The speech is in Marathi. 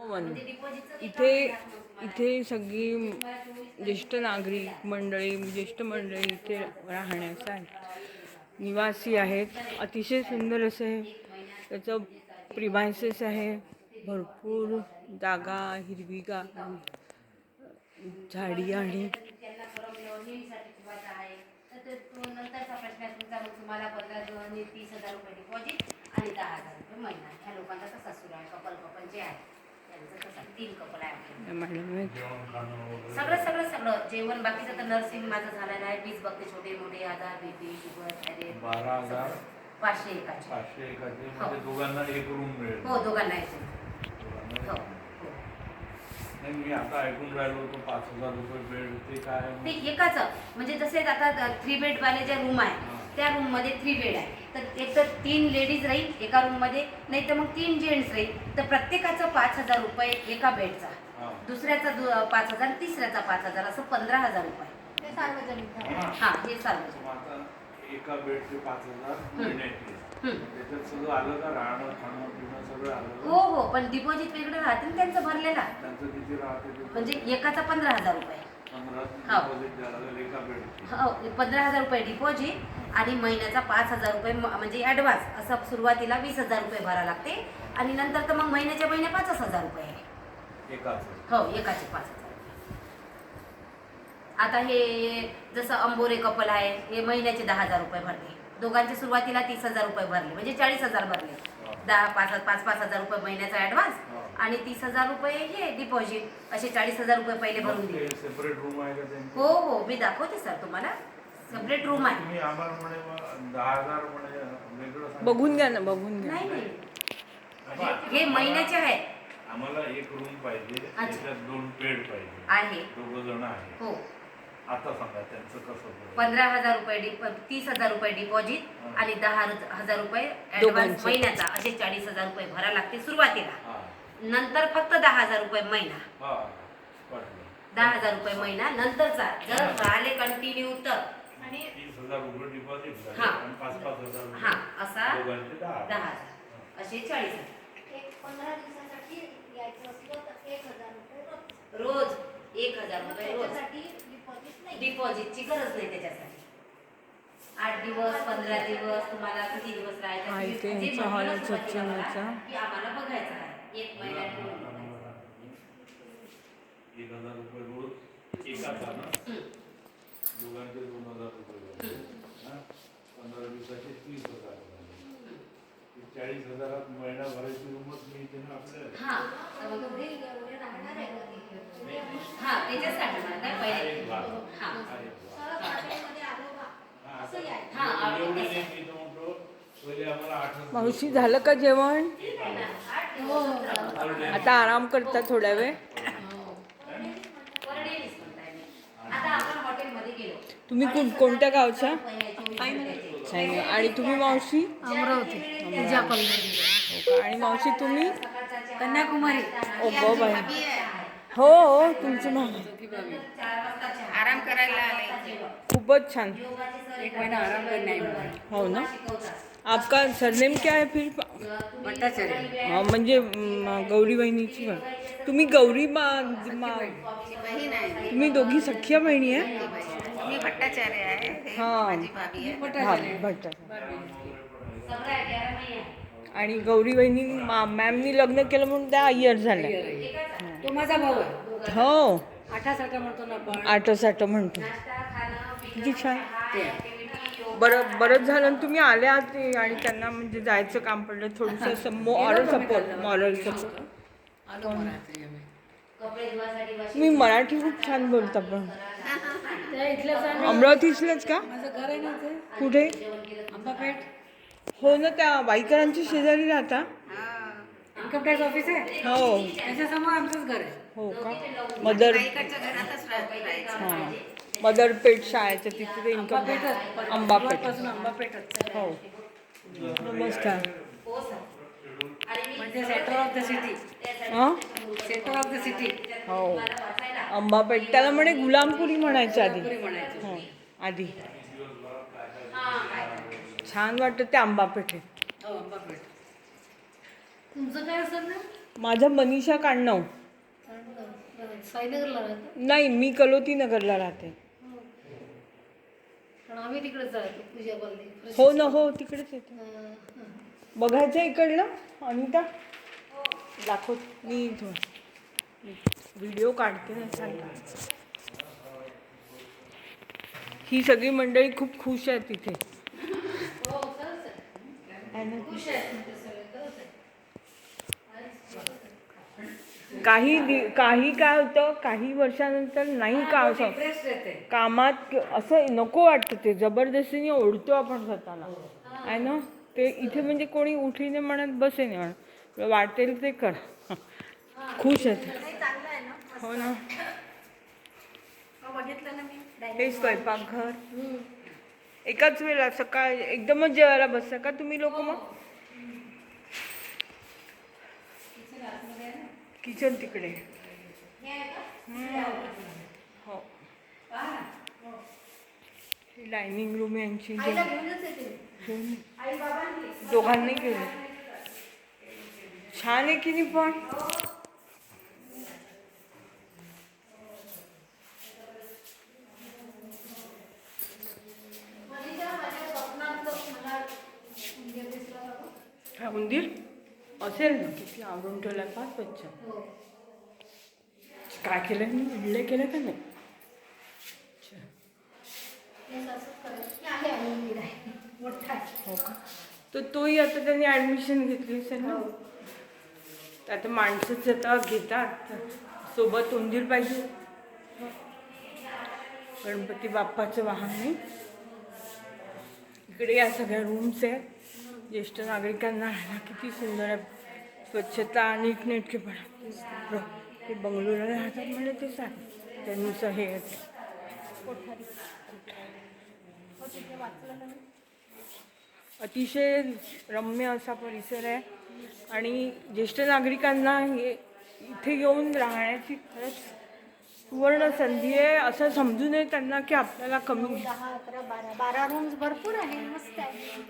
इथे इथे सगळी ज्येष्ठ नागरिक मंडळी ज्येष्ठ मंडळी इथे राहण्यासाठी निवासी आहेत. अतिशय सुंदर असे त्याचं प्रिमायसेस आहे. भरपूर जागा हिरवीगार झाडी आणि नंतरचा प्रश्न तुमचा मग तुम्हाला 15,30,000 रुपये डिपॉझिट आणि 10,000 रुपये महिना. ह्या लोकांचा तसा सुरू आहे. कपल जे आहे त्यांचं तसं 3 कपल आहे. सगळं सगळं सगळं जेवण बाकीचं तर नर्सिंग माझं झालेलं आहे. 20 बघते छोटे मोठे आजार बीपी शुगर थायरॉइड 12,000 500 एकाचे 500 एकाचे म्हणजे दोघांना एक रूम मिळेल. हो दोघांना एक. हो नाही मी आता ऐकून राहिलो होतो 5,000 रुपये बेड ते काय ते एकाच म्हणजे जसे आता 3 बेड वाले ज्या रूम आहे त्या रूम मध्ये 3 बेड आहे तर एक तर 3 लेडीज राहील एका रूम मध्ये नाही तर मग 3 जेंट्स राहील तर प्रत्येकाचं 5,000 रुपये एका बेडचा. दुसऱ्याचा 5,000 तिसऱ्याचा 5,000 असं 15,000 रुपये. हा हे सार्वजनिक. एका बेडचे 5,000 महिन्याचे त्याच्यात सगळं आलं का राहणं खाणं पिणं सगळं आलं. हो हो पण डिपॉझिट वेगळं राहते ना त्यांचं भरलेला. त्यांचं किती राहते म्हणजे एकाचा 15,000 रुपये. 15,000 रुपये डिपॉझिट आणि महिन्याचा 5,000 रुपये म्हणजे ॲडव्हान्स. असं सुरुवातीला 20,000 रुपये भरावं लागते आणि नंतर तर मग महिन्याच्या महिन्या 5,000 रुपये आहे. हो एकाचे 5,000. आता हे जसं अंबोरे कपल आहे हे महिन्याचे 10,000 रुपये भरले. दोघांचे सुरुवातीला 30,000 रुपये भरले म्हणजे 40,000 भरले. 5,000 रुपये महिन्याचा ॲडव्हान्स आणि 30,000 रुपये हे डिपॉझिट असे 40,000 रुपये पहिले भरून दिले. सेपरेट रूम आहे का? हो हो मी दाखवते सर तुम्हाला. सेपरेट रूम आहे. तुम्ही आम्हाला म्हणे 10,000 म्हणे वेगळं बघून घ्या ना बघून घ्या. नाही हे महिन्याचे आहे. आम्हाला एक रूम पाहिजे त्याच्यात 2 बेड पाहिजे आहे. दोघं जण आहे. हो आता सांगा त्यांचं कसं. 15,000 रुपये 30,000 रुपये डिपॉझिट आणि 10,000 रुपये ॲडव्हान्स महिन्याचा असे 40,000 रुपये भरावे लागते सुरुवातीला. नंतर फक्त 10,000 रुपये महिना. 10,000 रुपये महिना नंतरचा जर राहिले कंटिन्यू तर 30,000 रुपये डिपॉझिट हा 5,000 हा असा 10,000 असे 40,000. 15 दिवसासाठी यायचं असलं तर 1,000 रुपये रोज 1,000 रुपये रोज. डिपॉझिट नाही. डिपॉझिटची गरज नाही त्याच्यासाठी. 8 दिवस 15 दिवस तुम्हाला किती दिवस राहायचं आम्हाला बघायचं आहे. 1 महिना 1,000 रुपये रोज एकाचा ना दोघांचे 2,000 रुपये 15 दिवसाचे 30,000 40,000 महिना भरायची रूमच मिळते ना आपल्याला. हा त्याच्यासाठी काय पहिले मावशी झालं का जेवण? आता आराम करता थोड्या वेळ. तुम्ही कोणत्या गावच्या? आणि तुम्ही मावशी? अमरावती. आणि मावशी तुम्ही? कन्याकुमारी. ओ गो बाई. हो हो तुमचं नाव. आराम करायला आले. खूपच छान. 1 महिना आराम करने आई. हो ना. आपका सरनेम क्या है फिर? भट्टाचार्य. म्हणजे गौरी बहिणीची. तुम्ही गौरी बहीण आहे. तुम्ही दोघी सख्या बहिणी आहे? मी भट्टाचार्य आहे. हां माझी भाभी आहे. भट्टाचार्य. आणि गौरी बहिणी मॅमनी लग्न केलं म्हणून त्या इयर झाल्या. तो माझा भाऊ आहे. हो 8-8 म्हणतो ना आपण. 8-8 म्हणतो. किती छान. बरंच झालं ना तुम्ही आले आहात आणि त्यांना म्हणजे जायचं काम पडलं थोडंसं असं मॉरल सपोर्ट. तुम्ही मराठी खूप छान बोलता पण. अमरावतीतलंच का? माझं घर आहे ना ते. कुठे? अंबापेठ. हो ना त्या वाईकरांच्या शेजारी राहता. इन्कम टॅक्स ऑफिस आहे. हो त्याच्यासमोर आमचंच घर आहे. हो का? मदर घरातच राहायचं. हां मदरपेठ शाळेच्या तिथे इन्कम अंबापेठ. अंबापेठच. हो नमस्कार. म्हणजे सेंटर ऑफ द सिटी. हां सेंटर ऑफ द सिटी. हो अंबापेठ. त्याला म्हणे गुलामपुरी म्हणायचं आधी. म्हणायचं. हो आधी छान वाटतं ते अंबापेठे. हो अंबापेठ. तुमचं काय असेल ना? माझं मनीषा काढणं. साईनगरला राहतो. नाही, मी कलोती नगरला राहते. पण आम्ही तिकडेच राहतो पूजा कॉलनी. हो ना, हो तिकडेच येते. बघायचं इकडलं अनिता, दाखव. मी व्हिडिओ काढते ना, सांगते. ही सगळी मंडळी खूप खुश आहे तिथे. आहे ना? काही काय होतं, काही वर्षानंतर नाही का असं इंटरेस्ट येते. कामात असं नको वाटतं, ते जबरदस्तीने ओढतो आपण स्वतःला. आहे ना? ते इथे म्हणजे कोणी उठीने म्हणत बसे नाही म्हणत, वाटेल ते कर. खुश आहे ते. हो ना. बघितलं ना मी. हे स्वयंपाकघर एकाच वेळेला सकाळ एकदमच जेवायला बसता का तुम्ही लोक? मग किचन तिकडे. हो, डायनिंग रूम यांची दोघांनी केली. छान आहे की नाही पण. काय उंदीर असेल ना, किती आवडून ठेवलाय, फार स्वच्छ. काय केलं मी, इडले केलं का नाही? हो का? तर तोही आता त्यांनी ॲडमिशन घेतली असेल ना. आता माणसंच आता घेतात, सोबत उंदीर पाहिजे. गणपती बाप्पाचं वाहन आहे. इकडे या सगळ्या रूम्स आहेत. ज्येष्ठ नागरिकांना राहायला किती सुंदर आहे, स्वच्छता, नीटनेटकेपणा. ते बंगलोरला राहतात म्हणजे ते सांग त्यांचं हे अतिशय रम्य असा परिसर आहे. आणि ज्येष्ठ नागरिकांना हे इथे येऊन राहण्याची खरंच सुवर्ण संधी आहे. असं समजू नये त्यांना की आपल्याला कमी. 10, 11, 12 रूम्स भरपूर आहे, मस्त आहे.